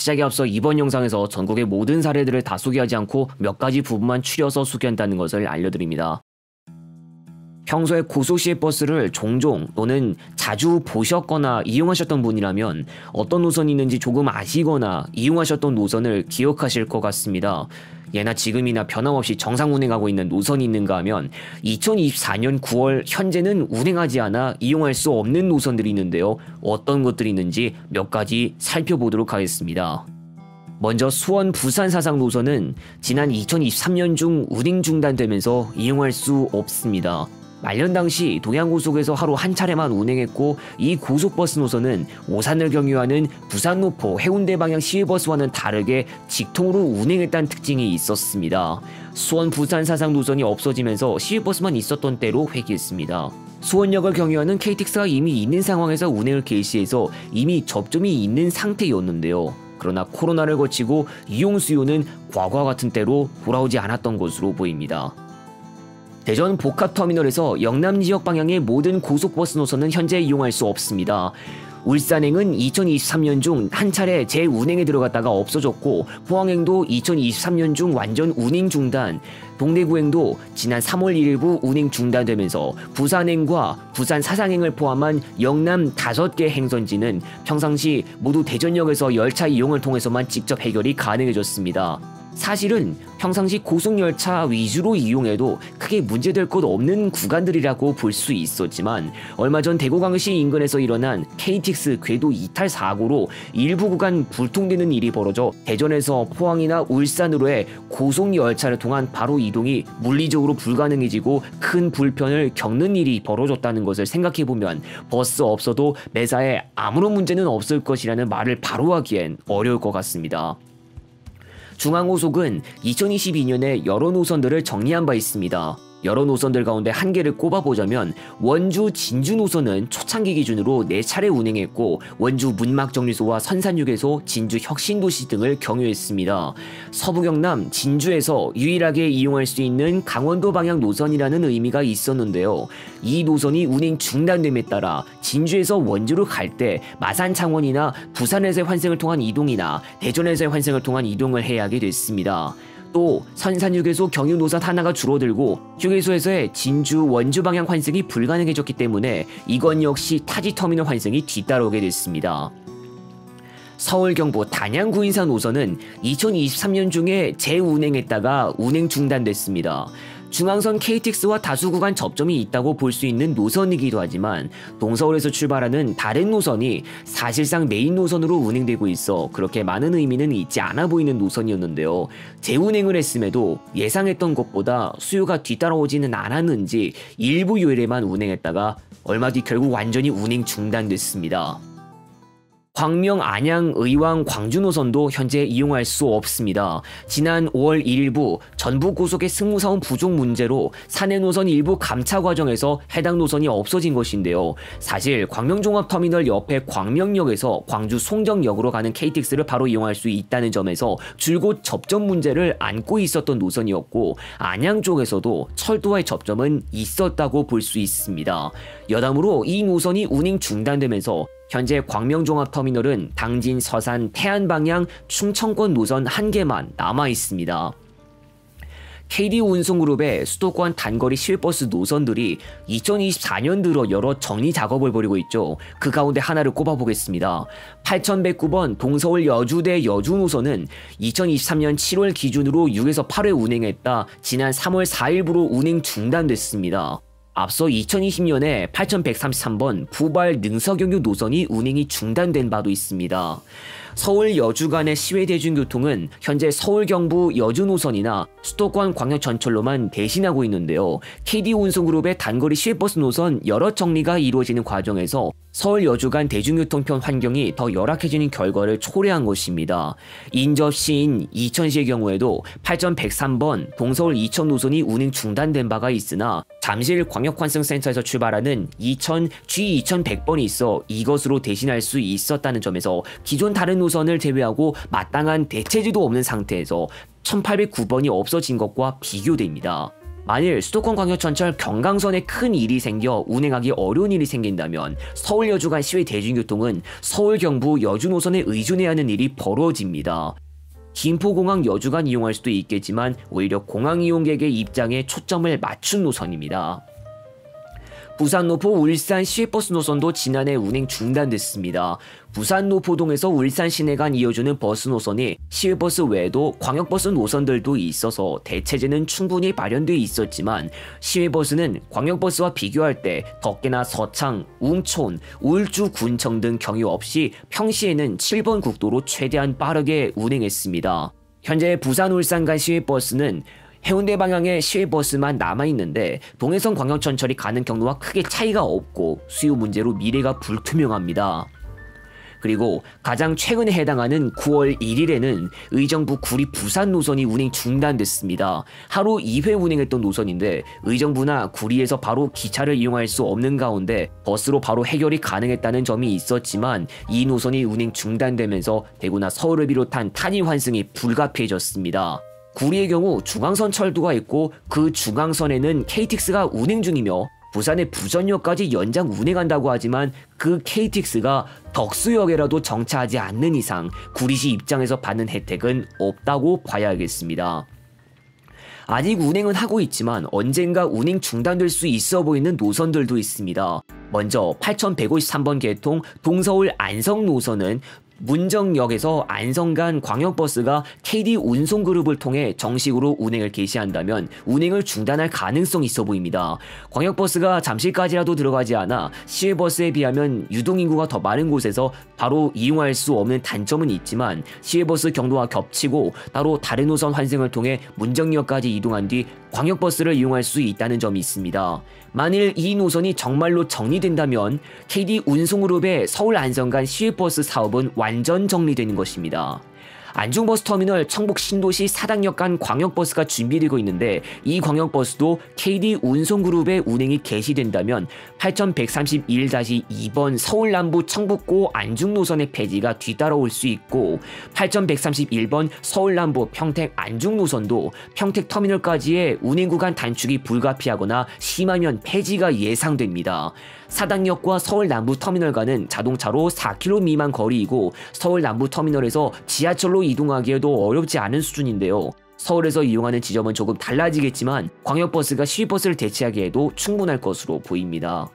시작에 앞서 이번 영상에서 전국의 모든 사례들을 다 소개하지 않고 몇 가지 부분만 추려서 소개한다는 것을 알려드립니다. 평소에 고속시외버스를 종종 또는 자주 보셨거나 이용하셨던 분이라면 어떤 노선이 있는지 조금 아시거나 이용하셨던 노선을 기억하실 것 같습니다. 예나 지금이나 변함없이 정상 운행하고 있는 노선이 있는가 하면 2024년 9월 현재는 운행하지 않아 이용할 수 없는 노선들이 있는데요. 어떤 것들이 있는지 몇 가지 살펴보도록 하겠습니다. 먼저 수원 부산 사상 노선은 지난 2023년 중 운행 중단되면서 이용할 수 없습니다. 말년 당시 동양고속에서 하루 한 차례만 운행했고, 이 고속버스 노선은 오산을 경유하는 부산 노포 해운대 방향 시외버스와는 다르게 직통으로 운행했다는 특징이 있었습니다. 수원 부산 사상 노선이 없어지면서 시외버스만 있었던 때로 회귀했습니다. 수원역을 경유하는 KTX가 이미 있는 상황에서 운행을 개시해서 이미 접점이 있는 상태였는데요. 그러나 코로나를 거치고 이용 수요는 과거와 같은 때로 돌아오지 않았던 것으로 보입니다. 대전 복합터미널에서 영남 지역 방향의 모든 고속버스 노선은 현재 이용할 수 없습니다. 울산행은 2023년 중 한 차례 재운행에 들어갔다가 없어졌고, 포항행도 2023년 중 완전 운행 중단, 동대구행도 지난 3월 1일부 운행 중단되면서 부산행과 부산 사상행을 포함한 영남 5개 행선지는 평상시 모두 대전역에서 열차 이용을 통해서만 직접 해결이 가능해졌습니다. 사실은 평상시 고속열차 위주로 이용해도 크게 문제될 것 없는 구간들이라고 볼 수 있었지만, 얼마 전 대구광역시 인근에서 일어난 KTX 궤도 이탈 사고로 일부 구간 불통되는 일이 벌어져 대전에서 포항이나 울산으로의 고속열차를 통한 바로 이동이 물리적으로 불가능해지고 큰 불편을 겪는 일이 벌어졌다는 것을 생각해보면 버스 없어도 매사에 아무런 문제는 없을 것이라는 말을 바로 하기엔 어려울 것 같습니다. 중앙고속은 2022년에 여러 노선들을 정리한 바 있습니다. 여러 노선들 가운데 한 개를 꼽아보자면, 원주 진주 노선은 초창기 기준으로 4차례 운행했고, 원주 문막정류소와 선산휴게소, 진주 혁신도시 등을 경유했습니다. 서부 경남 진주에서 유일하게 이용할 수 있는 강원도 방향 노선이라는 의미가 있었는데요. 이 노선이 운행 중단됨에 따라 진주에서 원주로 갈 때 마산 창원이나 부산에서의 환승을 통한 이동이나 대전에서의 환승을 통한 이동을 해야 하게 됐습니다. 또 선산휴게소 경유 노선 하나가 줄어들고 휴게소에서의 진주 원주 방향 환승이 불가능해졌기 때문에 이건 역시 타지터미널 환승이 뒤따라오게 됐습니다. 서울 경부 단양 구인사 노선은 2023년 중에 재운행했다가 운행 중단됐습니다. 중앙선 KTX와 다수 구간 접점이 있다고 볼 수 있는 노선이기도 하지만, 동서울에서 출발하는 다른 노선이 사실상 메인 노선으로 운행되고 있어 그렇게 많은 의미는 있지 않아 보이는 노선이었는데요. 재운행을 했음에도 예상했던 것보다 수요가 뒤따라오지는 않았는지 일부 요일에만 운행했다가 얼마 뒤 결국 완전히 운행 중단됐습니다. 광명, 안양, 의왕, 광주 노선도 현재 이용할 수 없습니다. 지난 5월 1일부 전북고속의 승무사원 부족 문제로 사내 노선 일부 감차 과정에서 해당 노선이 없어진 것인데요. 사실 광명종합터미널 옆에 광명역에서 광주 송정역으로 가는 KTX를 바로 이용할 수 있다는 점에서 줄곧 접점 문제를 안고 있었던 노선이었고, 안양 쪽에서도 철도와의 접점은 있었다고 볼 수 있습니다. 여담으로 이 노선이 운행 중단되면서 현재 광명종합터미널은 당진, 서산, 태안 방향 충청권 노선 1개만 남아있습니다. KD운송그룹의 수도권 단거리 시외버스 노선들이 2024년 들어 여러 정리 작업을 벌이고 있죠. 그 가운데 하나를 꼽아보겠습니다. 8109번 동서울 여주대 여주 노선은 2023년 7월 기준으로 6에서 8회 운행했다 지난 3월 4일부로 운행 중단됐습니다. 앞서 2020년에 8133번 부발 능서경유 노선이 운행이 중단된 바도 있습니다. 서울 여주 간의 시외 대중교통은 현재 서울 경부 여주 노선이나 수도권 광역 전철로만 대신하고 있는데요. KD운송그룹의 단거리 시외버스 노선 여러 정리가 이루어지는 과정에서 서울 여주 간 대중교통편 환경이 더 열악해지는 결과를 초래한 것입니다. 인접시인 이천시의 경우에도 8103번 동서울 이천 노선이 운행 중단된 바가 있으나 잠실 광역환승센터에서 출발하는 이천 G2100번이 있어 이것으로 대신할 수 있었다는 점에서 기존 다른 노선을 제외하고 마땅한 대체지도 없는 상태에서 1809번이 없어진 것과 비교됩니다. 만일 수도권 광역전철 경강선에 큰 일이 생겨 운행하기 어려운 일이 생긴다면 서울 여주 간 시외 대중교통은 서울 경부 여주 노선에 의존해야 하는 일이 벌어집니다. 김포공항 여주 간 이용할 수도 있겠지만 오히려 공항 이용객의 입장에 초점을 맞춘 노선입니다. 부산 노포 울산 시외버스 노선도 지난해 운행 중단됐습니다. 부산 노포동에서 울산 시내 간 이어주는 버스 노선이 시외버스 외에도 광역버스 노선들도 있어서 대체제는 충분히 마련되어 있었지만 시외버스는 광역버스와 비교할 때 덕계나 서창, 웅촌, 울주 군청 등 경유 없이 평시에는 7번 국도로 최대한 빠르게 운행했습니다. 현재 부산 울산 간 시외버스는 해운대 방향의 시외버스만 남아있는데 동해선 광역전철이 가는 경로와 크게 차이가 없고 수요 문제로 미래가 불투명합니다. 그리고 가장 최근에 해당하는 9월 1일에는 의정부 구리 부산 노선이 운행 중단됐습니다. 하루 2회 운행했던 노선인데 의정부나 구리에서 바로 기차를 이용할 수 없는 가운데 버스로 바로 해결이 가능했다는 점이 있었지만 이 노선이 운행 중단되면서 대구나 서울을 비롯한 탄일 환승이 불가피해졌습니다. 구리의 경우 중앙선 철도가 있고 그 중앙선에는 KTX가 운행 중이며 부산의 부전역까지 연장 운행한다고 하지만 그 KTX가 덕수역에라도 정차하지 않는 이상 구리시 입장에서 받는 혜택은 없다고 봐야겠습니다. 아직 운행은 하고 있지만 언젠가 운행 중단될 수 있어 보이는 노선들도 있습니다. 먼저 8153번 개통 동서울 안성 노선은 문정역에서 안성 간 광역버스가 KD 운송그룹을 통해 정식으로 운행을 개시한다면 운행을 중단할 가능성이 있어 보입니다. 광역버스가 잠실까지라도 들어가지 않아 시외버스에 비하면 유동인구가 더 많은 곳에서 바로 이용할 수 없는 단점은 있지만 시외버스 경로와 겹치고 따로 다른 노선 환승을 통해 문정역까지 이동한 뒤 광역버스를 이용할 수 있다는 점이 있습니다. 만일 이 노선이 정말로 정리된다면 KD 운송그룹의 서울 안성 간 시외버스 사업은 완전 정리되는 것입니다. 안중버스터미널 청북 신도시 사당역 간 광역버스가 준비되고 있는데 이 광역버스도 KD 운송그룹의 운행이 개시된다면 8131-2번 서울 남부 청북고 안중 노선의 폐지가 뒤따라올 수 있고 8131번 서울 남부 평택 안중 노선도 평택 터미널까지의 운행 구간 단축이 불가피하거나 심하면 폐지가 예상됩니다. 사당역과 서울 남부 터미널 간은 자동차로 4km 미만 거리이고 서울 남부 터미널에서 지하철로 이동하기에도 어렵지 않은 수준인데요. 서울에서 이용하는 지점은 조금 달라지겠지만 광역버스가 시외버스를 대체하기에도 충분할 것으로 보입니다.